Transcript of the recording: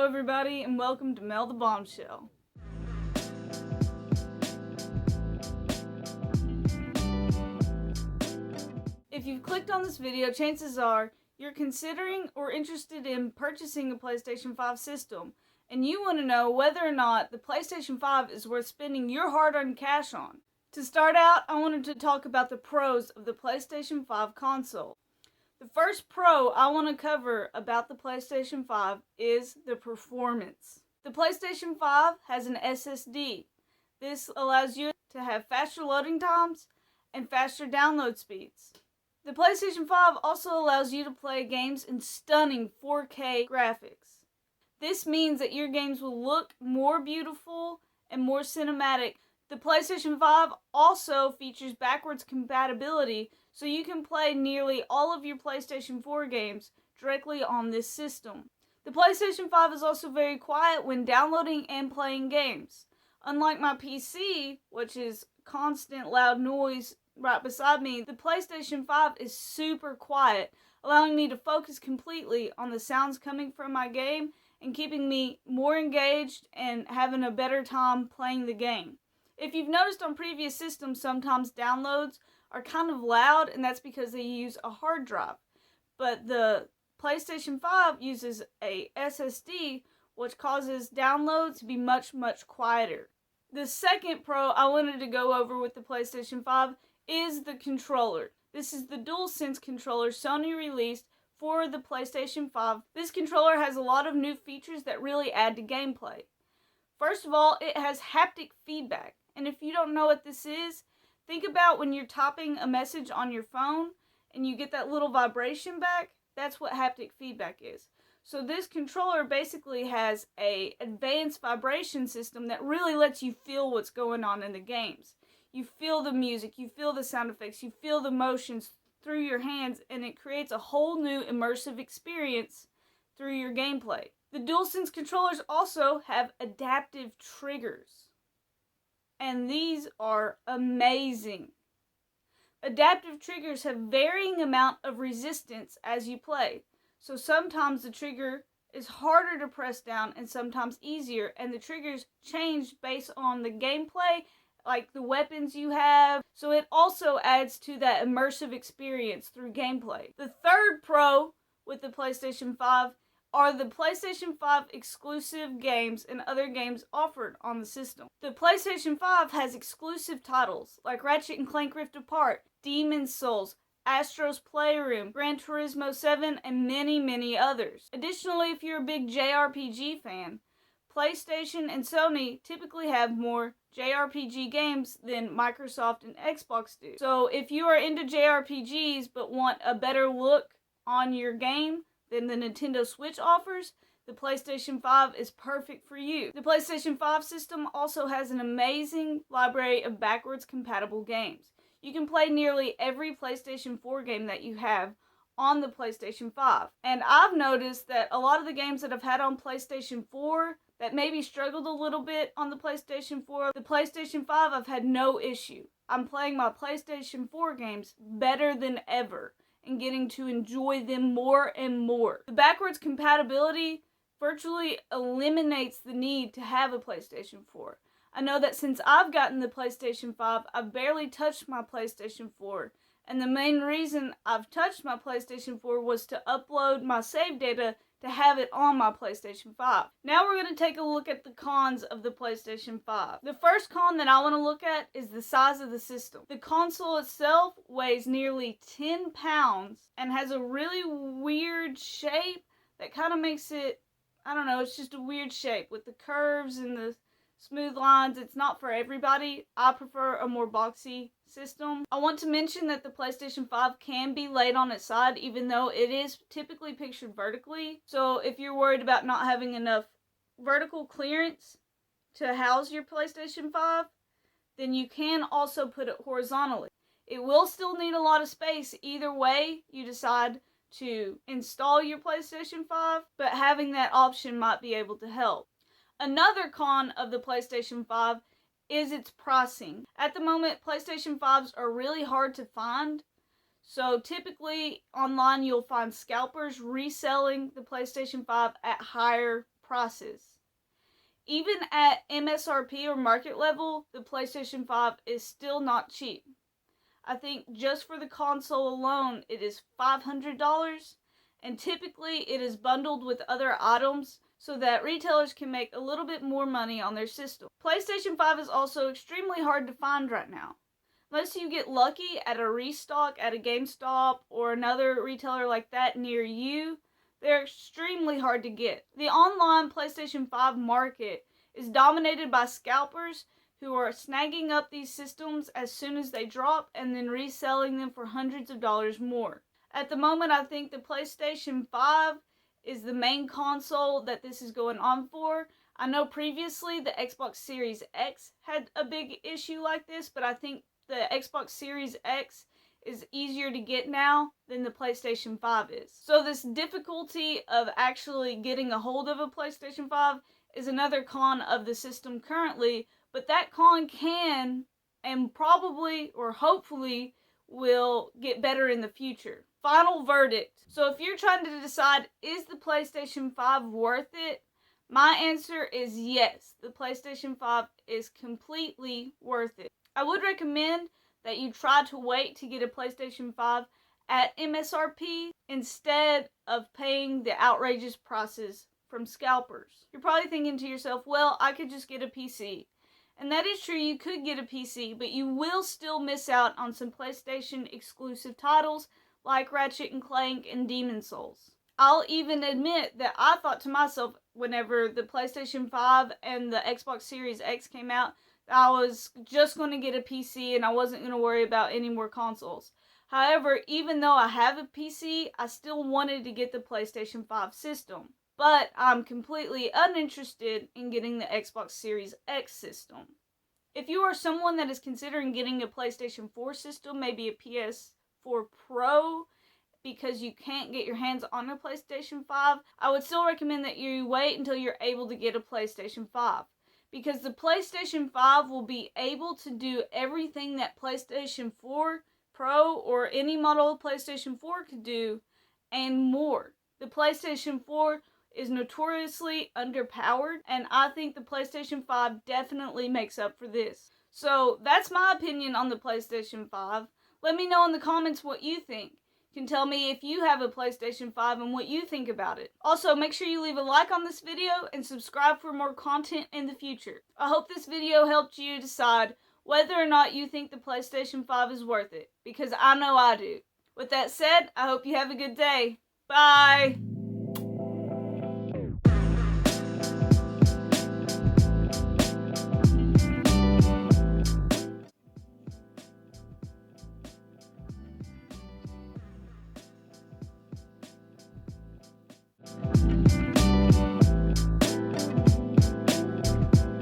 everybody, and welcome to MelTheBombshell. If you've clicked on this video, chances are you're considering or interested in purchasing a PlayStation 5 system, and you want to know whether or not the PlayStation 5 is worth spending your hard-earned cash on. To start out, I wanted to talk about the pros of the PlayStation 5 console. The first pro I want to cover about the PlayStation 5 is the performance. The PlayStation 5 has an SSD. This allows you to have faster loading times and faster download speeds. The PlayStation 5 also allows you to play games in stunning 4K graphics. This means that your games will look more beautiful and more cinematic. The PlayStation 5 also features backwards compatibility, so you can play nearly all of your PlayStation 4 games directly on this system. The PlayStation 5 is also very quiet when downloading and playing games. Unlike my PC, which is constant loud noise right beside me, the PlayStation 5 is super quiet, allowing me to focus completely on the sounds coming from my game and keeping me more engaged and having a better time playing the game. If you've noticed on previous systems, sometimes downloads are kind of loud, and that's because they use a hard drive. But the PlayStation 5 uses a SSD, which causes downloads to be much, much quieter. The second pro I wanted to go over with the PlayStation 5 is the controller. This is the DualSense controller Sony released for the PlayStation 5. This controller has a lot of new features that really add to gameplay. First of all, it has haptic feedback. And if you don't know what this is, think about when you're typing a message on your phone and you get that little vibration back. That's what haptic feedback is. So this controller basically has an advanced vibration system that really lets you feel what's going on in the games. You feel the music, you feel the sound effects, you feel the motions through your hands, and it creates a whole new immersive experience through your gameplay. The DualSense controllers also have adaptive triggers, and these are amazing. Adaptive triggers have varying amount of resistance as you play. So sometimes the trigger is harder to press down and sometimes easier, and the triggers change based on the gameplay, like the weapons you have. So it also adds to that immersive experience through gameplay. The third pro with the PlayStation 5 are the PlayStation 5 exclusive games and other games offered on the system. The PlayStation 5 has exclusive titles like Ratchet & Clank Rift Apart, Demon's Souls, Astro's Playroom, Gran Turismo 7, and many, many others. Additionally, if you're a big JRPG fan, PlayStation and Sony typically have more JRPG games than Microsoft and Xbox do. So if you are into JRPGs but want a better look on your game than the Nintendo Switch offers, the PlayStation 5 is perfect for you. The PlayStation 5 system also has an amazing library of backwards compatible games. You can play nearly every PlayStation 4 game that you have on the PlayStation 5. And I've noticed that a lot of the games that I've had on PlayStation 4 that maybe struggled a little bit on the PlayStation 4, the PlayStation 5 I've had no issue. I'm playing my PlayStation 4 games better than ever and getting to enjoy them more and more. The backwards compatibility virtually eliminates the need to have a PlayStation 4. I know that since I've gotten the PlayStation 5, I've barely touched my PlayStation 4. And the main reason I've touched my PlayStation 4 was to upload my save data to have it on my PlayStation 5. Now we're going to take a look at the cons of the PlayStation 5. The first con that I want to look at is the size of the system. The console itself weighs nearly 10 pounds and has a really weird shape that kind of makes it, I don't know, it's just a weird shape with the curves and the smooth lines. It's not for everybody. I prefer a more boxy system. I want to mention that the PlayStation 5 can be laid on its side, even though it is typically pictured vertically. So if you're worried about not having enough vertical clearance to house your PlayStation 5, then you can also put it horizontally. It will still need a lot of space either way you decide to install your PlayStation 5, but having that option might be able to help. Another con of the PlayStation 5 is its pricing. At the moment, PlayStation 5s are really hard to find. So typically online you'll find scalpers reselling the PlayStation 5 at higher prices. Even at MSRP or market level, the PlayStation 5 is still not cheap. I think just for the console alone, it is $500, and typically it is bundled with other items so that retailers can make a little bit more money on their system. PlayStation 5 is also extremely hard to find right now. Unless you get lucky at a restock at a GameStop or another retailer like that near you, they're extremely hard to get. The online PlayStation 5 market is dominated by scalpers who are snagging up these systems as soon as they drop and then reselling them for hundreds of dollars more. At the moment, I think the PlayStation 5 is the main console that this is going on for. I know previously the Xbox Series X had a big issue like this, but I think the Xbox Series X is easier to get now than the PlayStation 5 is. So this difficulty of actually getting a hold of a PlayStation 5 is another con of the system currently, but that con can and probably or hopefully will get better in the future. Final verdict. So if you're trying to decide, is the PlayStation 5 worth it? My answer is yes. The PlayStation 5 is completely worth it. I would recommend that you try to wait to get a PlayStation 5 at MSRP instead of paying the outrageous prices from scalpers. You're probably thinking to yourself, well, I could just get a PC. And that is true, you could get a PC, but you will still miss out on some PlayStation exclusive titles like Ratchet & Clank and Demon's Souls. I'll even admit that I thought to myself whenever the PlayStation 5 and the Xbox Series X came out, I was just going to get a PC and I wasn't going to worry about any more consoles. However, even though I have a PC, I still wanted to get the PlayStation 5 system. But I'm completely uninterested in getting the Xbox Series X system. If you are someone that is considering getting a PlayStation 4 system, maybe a PS4 Pro, because you can't get your hands on a PlayStation 5, I would still recommend that you wait until you're able to get a PlayStation 5. Because the PlayStation 5 will be able to do everything that PlayStation 4 Pro or any model of PlayStation 4 could do, and more. The PlayStation 4 is notoriously underpowered, and I think the PlayStation 5 definitely makes up for this. So that's my opinion on the PlayStation 5. Let me know in the comments what you think. You can tell me if you have a PlayStation 5 and what you think about it. Also, make sure you leave a like on this video and subscribe for more content in the future. I hope this video helped you decide whether or not you think the PlayStation 5 is worth it, because I know I do. With that said, I hope you have a good day. Bye!